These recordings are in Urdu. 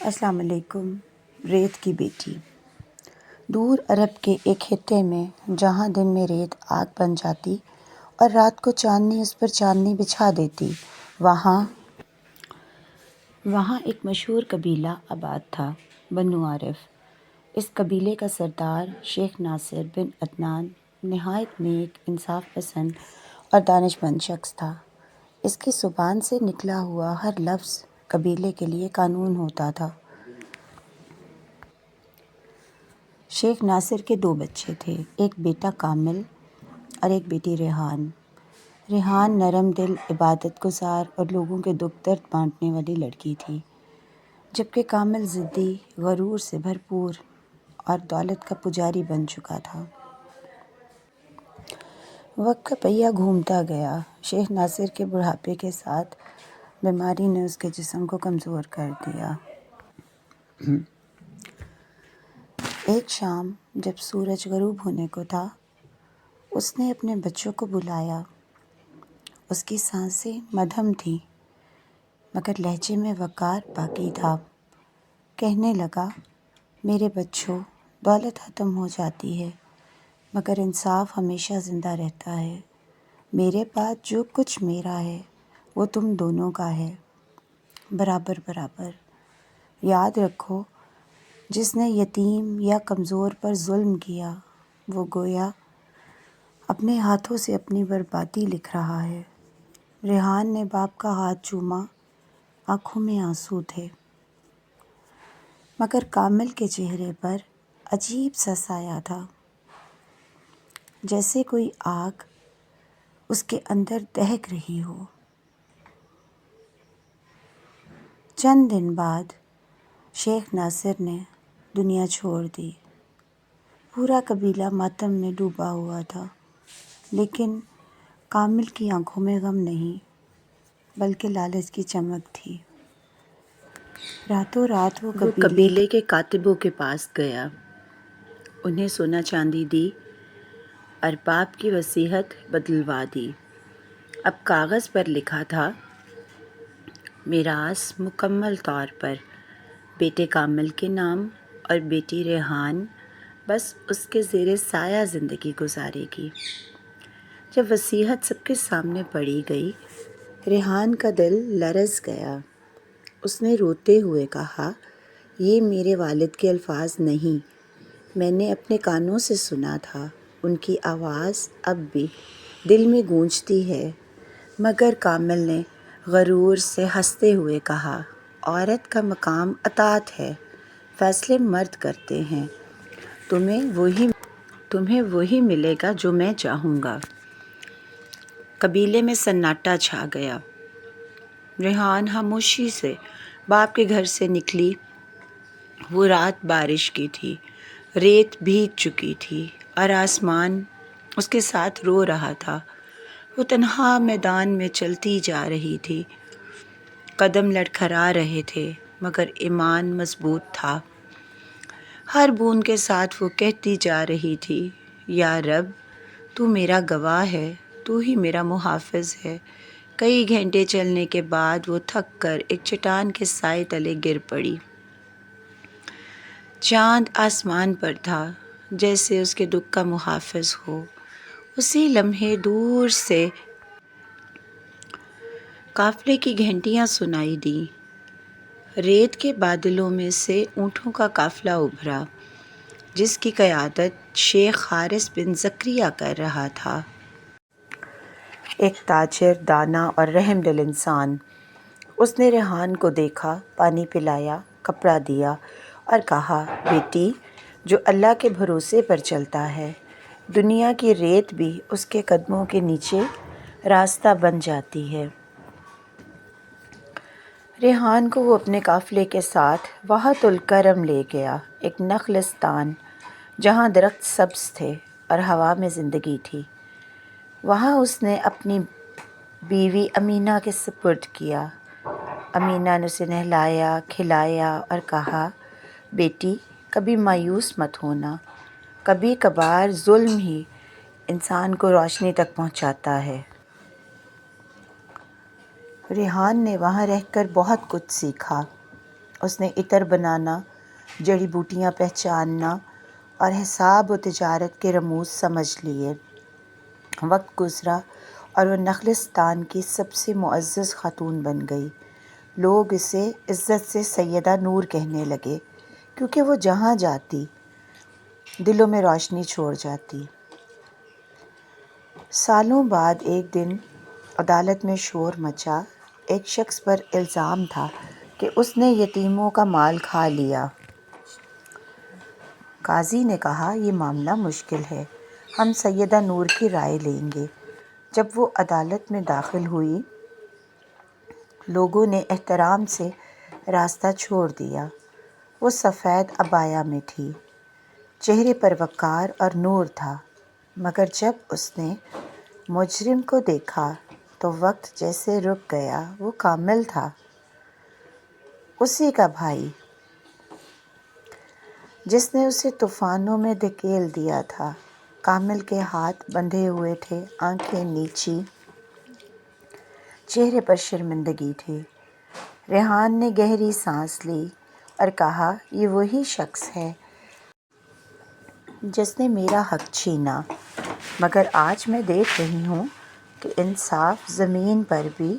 السلام علیکم۔ ریت کی بیٹی۔ دور عرب کے ایک خطے میں جہاں دن میں ریت آگ بن جاتی اور رات کو چاندنی اس پر چاندنی بچھا دیتی، وہاں ایک مشہور قبیلہ آباد تھا، بنو عارف۔ اس قبیلے کا سردار شیخ ناصر بن عدنان نہایت نیک، انصاف پسند اور دانش مند شخص تھا۔ اس کی زبان سے نکلا ہوا ہر لفظ قبیلے کے لیے قانون ہوتا تھا۔ شیخ ناصر کے 2 بچے تھے، ایک بیٹا کامل اور ایک بیٹی ریحان۔ ریحان نرم دل، عبادت گزار اور لوگوں کے دکھ درد بانٹنے والی لڑکی تھی، جبکہ کامل ضدی، غرور سے بھرپور اور دولت کا پجاری بن چکا تھا۔ وقت کا پہیہ گھومتا گیا۔ شیخ ناصر کے بڑھاپے کے ساتھ بیماری نے اس کے جسم کو کمزور کر دیا۔ ایک شام جب سورج غروب ہونے کو تھا، اس نے اپنے بچوں کو بلایا۔ اس کی سانسیں مدھم تھیں، مگر لہجے میں وقار باقی تھا۔ کہنے لگا، میرے بچوں، دولت ختم ہو جاتی ہے، مگر انصاف ہمیشہ زندہ رہتا ہے۔ میرے پاس جو کچھ میرا ہے، وہ تم دونوں کا ہے، برابر برابر۔ یاد رکھو، جس نے یتیم یا کمزور پر ظلم کیا، وہ گویا اپنے ہاتھوں سے اپنی بربادی لکھ رہا ہے۔ ریحان نے باپ کا ہاتھ چوما، آنکھوں میں آنسو تھے، مگر کامل کے چہرے پر عجیب سا سایہ تھا، جیسے کوئی آگ اس کے اندر دہک رہی ہو۔ چند دن بعد شیخ ناصر نے دنیا چھوڑ دی۔ پورا قبیلہ ماتم میں ڈوبا ہوا تھا، لیکن کامل کی آنکھوں میں غم نہیں، بلکہ لالچ کی چمک تھی۔ راتوں رات وہ قبیلے کے کاتبوں کے پاس گیا، انہیں سونا چاندی دی اور باپ کی وصیت بدلوا دی۔ اب کاغذ پر لکھا تھا، میراث مکمل طور پر بیٹے کامل کے نام اور بیٹی ریحان بس اس کے زیر سایہ زندگی گزارے گی۔ جب وصیت سب کے سامنے پڑھی گئی، ریحان کا دل لرز گیا۔ اس نے روتے ہوئے کہا، یہ میرے والد کے الفاظ نہیں، میں نے اپنے کانوں سے سنا تھا، ان کی آواز اب بھی دل میں گونجتی ہے۔ مگر کامل نے غرور سے ہنستے ہوئے کہا، عورت کا مقام اطاعت ہے، فیصلے مرد کرتے ہیں، تمہیں وہی ملے گا جو میں چاہوں گا۔ قبیلے میں سناٹا چھا گیا۔ ریحان خاموشی سے باپ کے گھر سے نکلی۔ وہ رات بارش کی تھی، ریت بھیگ چکی تھی اور آسمان اس کے ساتھ رو رہا تھا۔ وہ تنہا میدان میں چلتی جا رہی تھی، قدم لڑکھڑا رہے تھے، مگر ایمان مضبوط تھا۔ ہر بوند کے ساتھ وہ کہتی جا رہی تھی، یا رب، تو میرا گواہ ہے، تو ہی میرا محافظ ہے۔ کئی گھنٹے چلنے کے بعد وہ تھک کر ایک چٹان کے سائے تلے گر پڑی۔ چاند آسمان پر تھا، جیسے اس کے دکھ کا محافظ ہو۔ اسی لمحے دور سے قافلے کی گھنٹیاں سنائی دیں۔ ریت کے بادلوں میں سے اونٹوں کا قافلہ ابھرا، جس کی قیادت شیخ حارث بن زکریا کر رہا تھا، ایک تاجر، دانا اور رحم دل انسان۔ اس نے ریحان کو دیکھا، پانی پلایا، کپڑا دیا اور کہا، بیٹی، جو اللہ کے بھروسے پر چلتا ہے، دنیا کی ریت بھی اس کے قدموں کے نیچے راستہ بن جاتی ہے۔ ریحان کو وہ اپنے قافلے کے ساتھ وہت الکرم لے گیا، ایک نخلستان جہاں درخت سبز تھے اور ہوا میں زندگی تھی۔ وہاں اس نے اپنی بیوی امینا کے سپرد کیا۔ امینا نے اسے نہلایا، کھلایا اور کہا، بیٹی، کبھی مایوس مت ہونا، کبھی کبھار ظلم ہی انسان کو روشنی تک پہنچاتا ہے۔ ریحان نے وہاں رہ کر بہت کچھ سیکھا۔ اس نے عطر بنانا، جڑی بوٹیاں پہچاننا اور حساب و تجارت کے رموز سمجھ لیے۔ وقت گزرا اور وہ نخلستان کی سب سے معزز خاتون بن گئی۔ لوگ اسے عزت سے سیدہ نور کہنے لگے، کیونکہ وہ جہاں جاتی دلوں میں روشنی چھوڑ جاتی۔ سالوں بعد ایک دن عدالت میں شور مچا۔ ایک شخص پر الزام تھا کہ اس نے یتیموں کا مال کھا لیا۔ قاضی نے کہا، یہ معاملہ مشکل ہے، ہم سیدہ نور کی رائے لیں گے۔ جب وہ عدالت میں داخل ہوئی، لوگوں نے احترام سے راستہ چھوڑ دیا۔ وہ سفید عبایا میں تھی، چہرے پر وقار اور نور تھا، مگر جب اس نے مجرم کو دیکھا تو وقت جیسے رک گیا۔ وہ کامل تھا، اسی کا بھائی، جس نے اسے طوفانوں میں دھکیل دیا تھا۔ کامل کے ہاتھ بندھے ہوئے تھے، آنکھیں نیچی، چہرے پر شرمندگی تھی۔ ریحان نے گہری سانس لی اور کہا، یہ وہی شخص ہے جس نے میرا حق چھینا، مگر آج میں دیکھ رہی ہوں کہ انصاف زمین پر بھی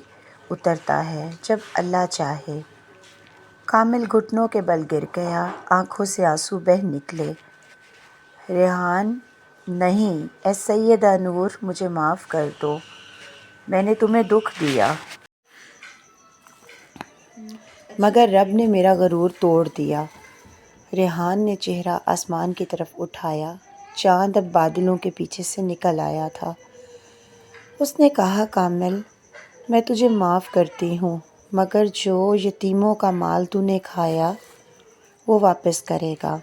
اترتا ہے جب اللہ چاہے۔ کامل گھٹنوں کے بل گر گیا، آنکھوں سے آنسو بہہ نکلے۔ ریحان، نہیں، اے سیدہ نور، مجھے معاف کر دو، میں نے تمہیں دکھ دیا، مگر رب نے میرا غرور توڑ دیا۔ ریحان نے چہرہ آسمان کی طرف اٹھایا، چاند اب بادلوں کے پیچھے سے نکل آیا تھا۔ اس نے کہا، کامل، میں تجھے معاف کرتی ہوں، مگر جو یتیموں کا مال تو نے کھایا وہ واپس کرے گا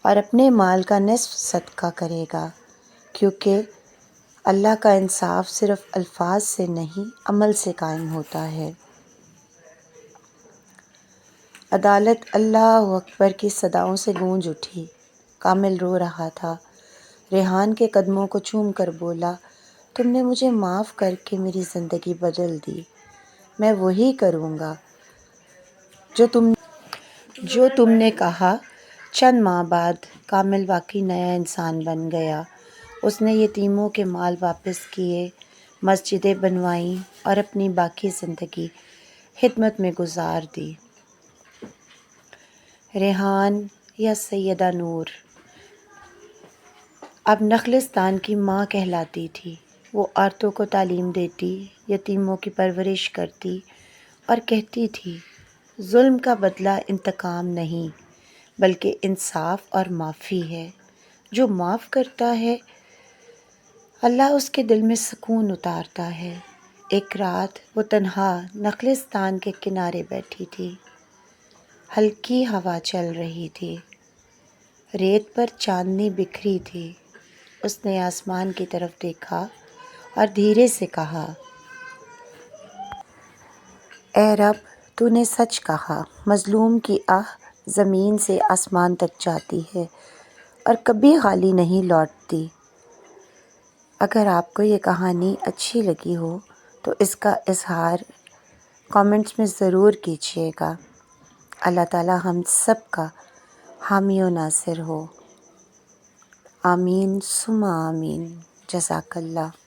اور اپنے مال کا نصف صدقہ کرے گا، کیونکہ اللہ کا انصاف صرف الفاظ سے نہیں، عمل سے قائم ہوتا ہے۔ عدالت اللہ اکبر کی صداؤں سے گونج اٹھی۔ کامل رو رہا تھا۔ ریحان کے قدموں کو چوم کر بولا، تم نے مجھے معاف کر کے میری زندگی بدل دی، میں وہی کروں گا جو تم نے کہا۔ چند ماہ بعد کامل واقعی نیا انسان بن گیا۔ اس نے یتیموں کے مال واپس کیے، مسجدیں بنوائیں اور اپنی باقی زندگی خدمت میں گزار دی۔ ریحان یا سیدہ نور اب نخلستان کی ماں کہلاتی تھی۔ وہ عورتوں کو تعلیم دیتی، یتیموں کی پرورش کرتی اور کہتی تھی، ظلم کا بدلہ انتقام نہیں بلکہ انصاف اور معافی ہے۔ جو معاف کرتا ہے اللہ اس کے دل میں سکون اتارتا ہے۔ ایک رات وہ تنہا نخلستان کے کنارے بیٹھی تھی۔ ہلکی ہوا چل رہی تھی، ریت پر چاندنی بکھری تھی۔ اس نے آسمان کی طرف دیکھا اور دھیرے سے کہا، اے رب، تو نے سچ کہا، مظلوم کی آہ زمین سے آسمان تک جاتی ہے اور کبھی خالی نہیں لوٹتی۔ اگر آپ کو یہ کہانی اچھی لگی ہو تو اس کا اظہار کامنٹس میں ضرور کیجیے گا۔ اللہ تعالی ہم سب کا حامی و ناصر ہو۔ آمین ثم آمین۔ جزاک اللہ۔